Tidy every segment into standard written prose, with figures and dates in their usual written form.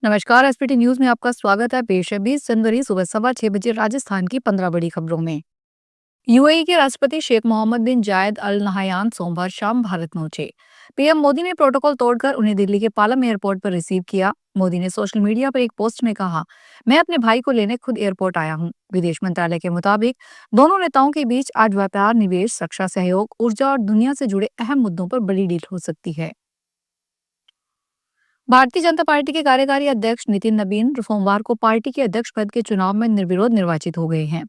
नमस्कार। SPT news में आपका स्वागत है। पेश है 20 जनवरी सुबह 6:15 बजे राजस्थान की 15 बड़ी खबरों में। यूएई के राष्ट्रपति शेख मोहम्मद बिन जायद अल नहयान सोमवार शाम भारत पहुंचे। पीएम मोदी ने प्रोटोकॉल तोड़कर उन्हें दिल्ली के पालम एयरपोर्ट पर रिसीव किया। मोदी ने सोशल मीडिया पर एक पोस्ट में कहा, मैं अपने भाई को लेने खुद एयरपोर्ट आया हूं। विदेश मंत्रालय के मुताबिक दोनों नेताओं के बीच आज व्यापार, निवेश, रक्षा सहयोग, ऊर्जा और दुनिया से जुड़े अहम मुद्दों पर बड़ी डील हो सकती है। भारतीय जनता पार्टी के कार्यकारी अध्यक्ष नितिन नबीन सोमवार को पार्टी के अध्यक्ष पद के चुनाव में निर्विरोध निर्वाचित हो गए हैं।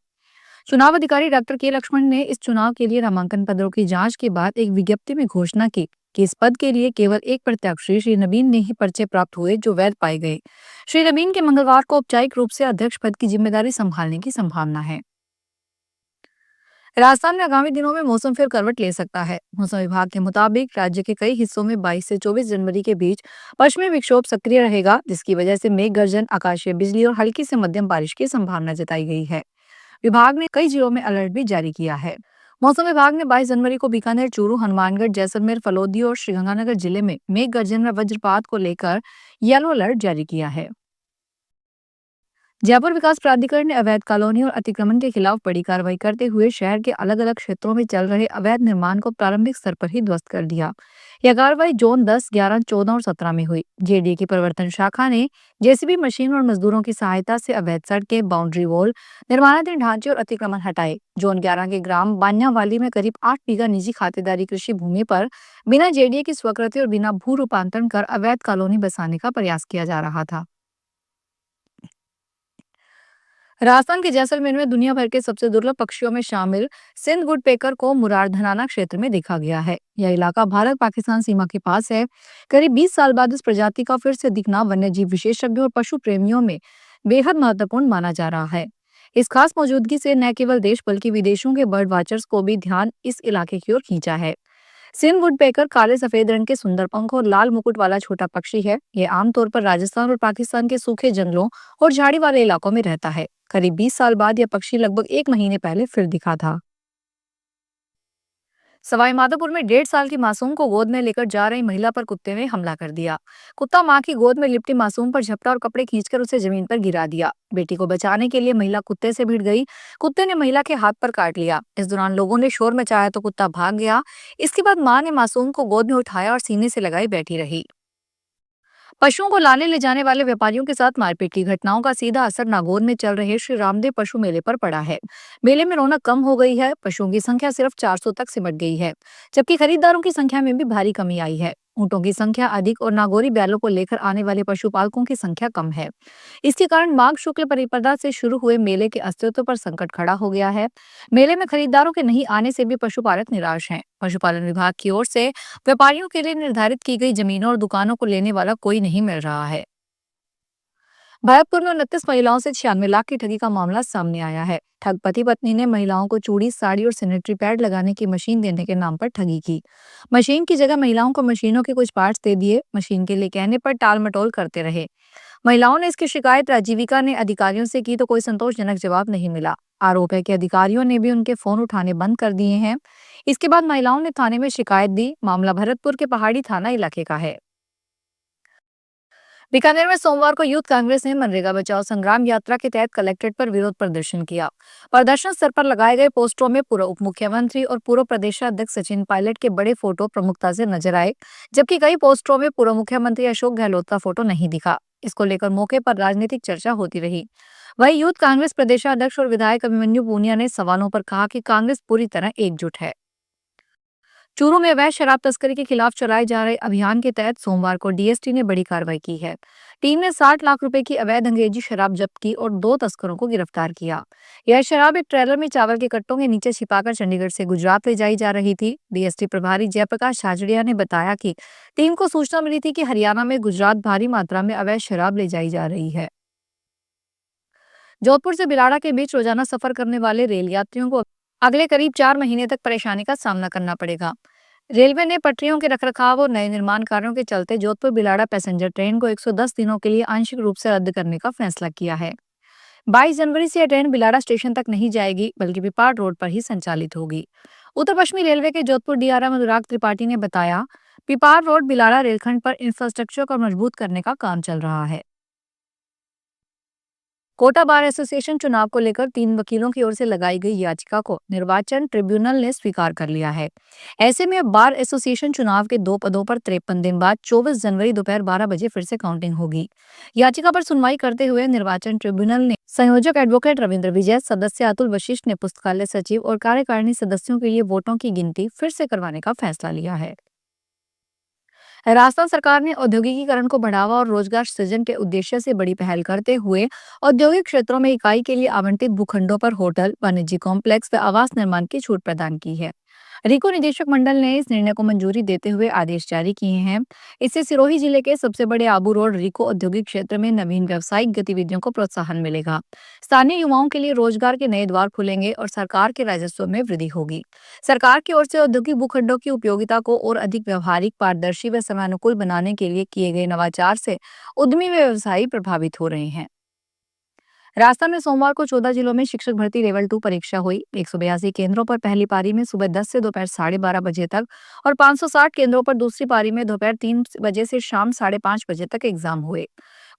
चुनाव अधिकारी डॉक्टर के लक्ष्मण ने इस चुनाव के लिए नामांकन पत्रों की जांच के बाद एक विज्ञप्ति में घोषणा की कि इस पद के लिए केवल एक प्रत्याशी श्री नबीन ने ही पर्चे प्राप्त हुए जो वैध पाए गए। श्री नबीन के मंगलवार को औपचारिक रूप से अध्यक्ष पद की जिम्मेदारी संभालने की संभावना है। राजस्थान में आगामी दिनों में मौसम फिर करवट ले सकता है। मौसम विभाग के मुताबिक राज्य के कई हिस्सों में 22 से 24 जनवरी के बीच पश्चिमी विक्षोभ सक्रिय रहेगा, जिसकी वजह से मेघ गर्जन, आकाशीय बिजली और हल्की से मध्यम बारिश की संभावना जताई गई है। विभाग ने कई जिलों में अलर्ट भी जारी किया है। मौसम विभाग ने 22 जनवरी को बीकानेर, चूरू, हनुमानगढ़, जैसलमेर, फलोदी और श्रीगंगानगर जिले में मेघ गर्जन व वज्रपात को लेकर येलो अलर्ट जारी किया है। जयपुर विकास प्राधिकरण ने अवैध कॉलोनी और अतिक्रमण के खिलाफ बड़ी कार्रवाई करते हुए शहर के अलग अलग क्षेत्रों में चल रहे अवैध निर्माण को प्रारंभिक स्तर पर ही ध्वस्त कर दिया। यह कार्रवाई जोन 10, 11, 14 और 17 में हुई। जेडीए की प्रवर्तन शाखा ने जेसीबी मशीन और मजदूरों की सहायता से अवैध सड़कें, बाउंड्री वॉल, निर्माणाधीन ढांचे और अतिक्रमण हटाए। जोन 11 के ग्राम बान्यावाली में करीब 8 बीघा निजी खातेदारी कृषि भूमि पर बिना जेडीए की स्वीकृति और बिना भू रूपांतरण कर अवैध कॉलोनी बसाने का प्रयास किया जा रहा था। राजस्थान के जैसलमेर में दुनिया भर के सबसे दुर्लभ पक्षियों में शामिल सिंध वुडपेकर को मुरारधनाना क्षेत्र में देखा गया है। यह इलाका भारत पाकिस्तान सीमा के पास है। करीब 20 साल बाद इस प्रजाति का फिर से दिखना वन्य जीव विशेषज्ञों और पशु प्रेमियों में बेहद महत्वपूर्ण माना जा रहा है। इस खास मौजूदगी से न केवल देश बल्कि विदेशों के बर्ड वॉचर्स को भी ध्यान इस इलाके की ओर खींचा है। सिंध वुडपेकर काले सफेद रंग के सुंदर पंख और लाल मुकुट वाला छोटा पक्षी है। ये आमतौर पर राजस्थान और पाकिस्तान के सूखे जंगलों और झाड़ी वाले इलाकों में रहता है। करीब 20 साल बाद यह पक्षी लगभग 1 महीने पहले फिर दिखा था। सवाई माधोपुर में 1.5 साल की मासूम को गोद में लेकर जा रही महिला पर कुत्ते ने हमला कर दिया। कुत्ता मां की गोद में लिपटी मासूम पर झपटा और कपड़े खींचकर उसे जमीन पर गिरा दिया। बेटी को बचाने के लिए महिला कुत्ते से भिड़ गई। कुत्ते ने महिला के हाथ पर काट लिया। इस दौरान लोगों ने शोर मचाया तो कुत्ता भाग गया। इसके बाद मां ने मासूम को गोद में उठाया और सीने से लगाई बैठी रही। पशुओं को लाने ले जाने वाले व्यापारियों के साथ मारपीट की घटनाओं का सीधा असर नागौर में चल रहे श्री रामदेव पशु मेले पर पड़ा है। मेले में रौनक कम हो गई है। पशुओं की संख्या सिर्फ 400 तक सिमट गई है, जबकि खरीदारों की संख्या में भी भारी कमी आई है। ऊंटों की संख्या अधिक और नागौरी बैलों को लेकर आने वाले पशुपालकों की संख्या कम है। इसके कारण माघ शुक्ल परिपदा से शुरू हुए मेले के अस्तित्व पर संकट खड़ा हो गया है। मेले में खरीदारों के नहीं आने से भी पशुपालक निराश हैं। पशुपालन विभाग की ओर से व्यापारियों के लिए निर्धारित की गई जमीनों और दुकानों को लेने वाला कोई नहीं मिल रहा है। भरतपुर में 29 महिलाओं से 96 लाख की ठगी का मामला सामने आया है। ठग पति पत्नी ने महिलाओं को चूड़ी, साड़ी और सैनिटरी पैड लगाने की मशीन देने के नाम पर ठगी की। मशीन की जगह महिलाओं को मशीनों के कुछ पार्ट्स दे दिए। मशीन के लिए कहने पर टाल मटोल करते रहे। महिलाओं ने इसकी शिकायत आजीविका ने अधिकारियों से की तो कोई संतोषजनक जवाब नहीं मिला। आरोप है कि अधिकारियों ने भी उनके फोन उठाने बंद कर दिए हैं। इसके बाद महिलाओं ने थाने में शिकायत दी। मामला भरतपुर के पहाड़ी थाना इलाके का है। बीकानेर में सोमवार को यूथ कांग्रेस ने मनरेगा बचाओ संग्राम यात्रा के तहत कलेक्ट्रेट पर विरोध प्रदर्शन किया। प्रदर्शन स्थल पर लगाए गए पोस्टरों में पूर्व उप मुख्यमंत्री और पूर्व प्रदेशाध्यक्ष सचिन पायलट के बड़े फोटो प्रमुखता से नजर आए, जबकि कई पोस्टरों में पूर्व मुख्यमंत्री अशोक गहलोत का फोटो नहीं दिखा। इसको लेकर मौके पर राजनीतिक चर्चा होती रही। वहीं यूथ कांग्रेस प्रदेशाध्यक्ष और विधायक अभिमन्यु पूनिया ने सवालों पर कहा कि कांग्रेस पूरी तरह एकजुट है। चूरू में अवैध शराब तस्करी के खिलाफ चलाए जा रहे अभियान के तहत सोमवार को डीएसटी ने बड़ी कार्रवाई की है। टीम ने 60 लाख रुपए की अवैध अंग्रेजी शराब जब्त की और 2 तस्करों को गिरफ्तार किया। यह शराब एक ट्रेलर में चावल के कट्टों के नीचे छिपाकर चंडीगढ़ से गुजरात ले जाई जा रही थी। डीएसटी प्रभारी जयप्रकाश छाजड़िया ने बताया कि टीम को सूचना मिली थी कि हरियाणा में गुजरात भारी मात्रा में अवैध शराब ले जाई जा रही है। जोधपुर से बिलाड़ा के बीच रोजाना सफर करने वाले रेल यात्रियों को अगले करीब 4 महीने तक परेशानी का सामना करना पड़ेगा। रेलवे ने पटरियों के रखरखाव और नए निर्माण कार्यों के चलते जोधपुर बिलाड़ा पैसेंजर ट्रेन को 110 दिनों के लिए आंशिक रूप से रद्द करने का फैसला किया है। 22 जनवरी से यह ट्रेन बिलाड़ा स्टेशन तक नहीं जाएगी, बल्कि पिपाड़ रोड पर ही संचालित होगी। उत्तर पश्चिमी रेलवे के जोधपुर डीआरएम अनुराग त्रिपाठी ने बताया, पिपाड़ रोड बिलाड़ा रेलखंड पर इंफ्रास्ट्रक्चर को मजबूत करने का काम चल रहा है। कोटा बार एसोसिएशन चुनाव को लेकर 3 वकीलों की ओर से लगाई गई याचिका को निर्वाचन ट्रिब्यूनल ने स्वीकार कर लिया है। ऐसे में अब बार एसोसिएशन चुनाव के 2 पदों पर 53 दिन बाद 24 जनवरी दोपहर 12 बजे फिर से काउंटिंग होगी। याचिका पर सुनवाई करते हुए निर्वाचन ट्रिब्यूनल ने संयोजक एडवोकेट रविंद्र विजय, सदस्य अतुल वशिष्ठ ने पुस्तकालय सचिव और कार्यकारिणी सदस्यों के लिए वोटों की गिनती फिर से करवाने का फैसला लिया है। राजस्थान सरकार ने औद्योगिकीकरण को बढ़ावा और रोजगार सृजन के उद्देश्य से बड़ी पहल करते हुए औद्योगिक क्षेत्रों में इकाई के लिए आवंटित भूखंडों पर होटल, वाणिज्य कॉम्प्लेक्स व आवास निर्माण की छूट प्रदान की है। रिको निदेशक मंडल ने इस निर्णय को मंजूरी देते हुए आदेश जारी किए हैं। इससे सिरोही जिले के सबसे बड़े आबू रोड रिको औद्योगिक क्षेत्र में नवीन व्यावसायिक गतिविधियों को प्रोत्साहन मिलेगा। स्थानीय युवाओं के लिए रोजगार के नए द्वार खुलेंगे और सरकार के राजस्व में वृद्धि होगी। सरकार की ओर से औद्योगिक भूखंडों की उपयोगिता को और अधिक व्यवहारिक, पारदर्शी व समयानुकूल बनाने के लिए किए गए नवाचार से उद्यमी व व्यवसायी प्रभावित हो रहे हैं। राजस्थान में सोमवार को 14 जिलों में शिक्षक भर्ती लेवल 2 परीक्षा हुई। 182 केंद्रों पर पहली पारी में सुबह 10 से दोपहर 12:30 बजे तक और 560 केंद्रों पर दूसरी पारी में दोपहर 3 बजे से शाम 5:30 बजे तक एग्जाम हुए।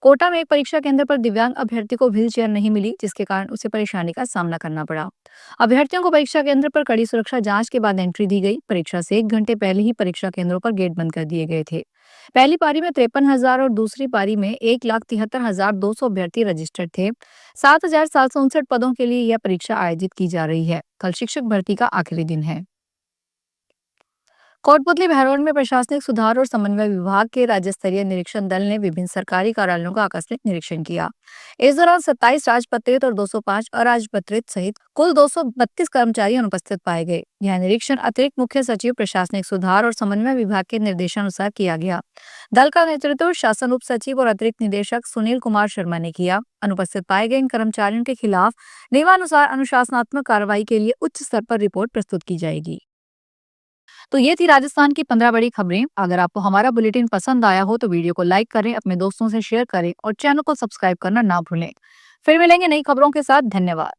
कोटा में एक परीक्षा केंद्र पर दिव्यांग अभ्यर्थी को व्हील चेयर नहीं मिली, जिसके कारण उसे परेशानी का सामना करना पड़ा। अभ्यर्थियों को परीक्षा केंद्र पर कड़ी सुरक्षा जांच के बाद एंट्री दी गई। परीक्षा से 1 घंटे पहले ही परीक्षा केंद्रों पर गेट बंद कर दिए गए थे। पहली पारी में 53,000 और दूसरी पारी में 1,73,200 अभ्यर्थी रजिस्टर्ड थे। 7,759 पदों के लिए यह परीक्षा आयोजित की जा रही है। कल शिक्षक भर्ती का आखिरी दिन है। कोटपुतली बहरौल में प्रशासनिक सुधार और समन्वय विभाग के राज्य स्तरीय निरीक्षण दल ने विभिन्न सरकारी कार्यालयों का आकस्मिक निरीक्षण किया। इस दौरान 27 राजपत्रित और 205 अराजपत्रित सहित कुल 232 कर्मचारी अनुपस्थित पाए गए। यह निरीक्षण अतिरिक्त मुख्य सचिव प्रशासनिक सुधार और समन्वय विभाग के निर्देशानुसार किया गया। दल का नेतृत्व शासन उप सचिव और अतिरिक्त निदेशक सुनील कुमार शर्मा ने किया। अनुपस्थित पाए गए इन कर्मचारियों के खिलाफ नियमानुसार अनुशासनात्मक कार्रवाई के लिए उच्च स्तर पर रिपोर्ट प्रस्तुत की जाएगी। तो ये थी राजस्थान की 15 बड़ी खबरें। अगर आपको हमारा बुलेटिन पसंद आया हो तो वीडियो को लाइक करें, अपने दोस्तों से शेयर करें और चैनल को सब्सक्राइब करना ना भूलें। फिर मिलेंगे नई खबरों के साथ। धन्यवाद।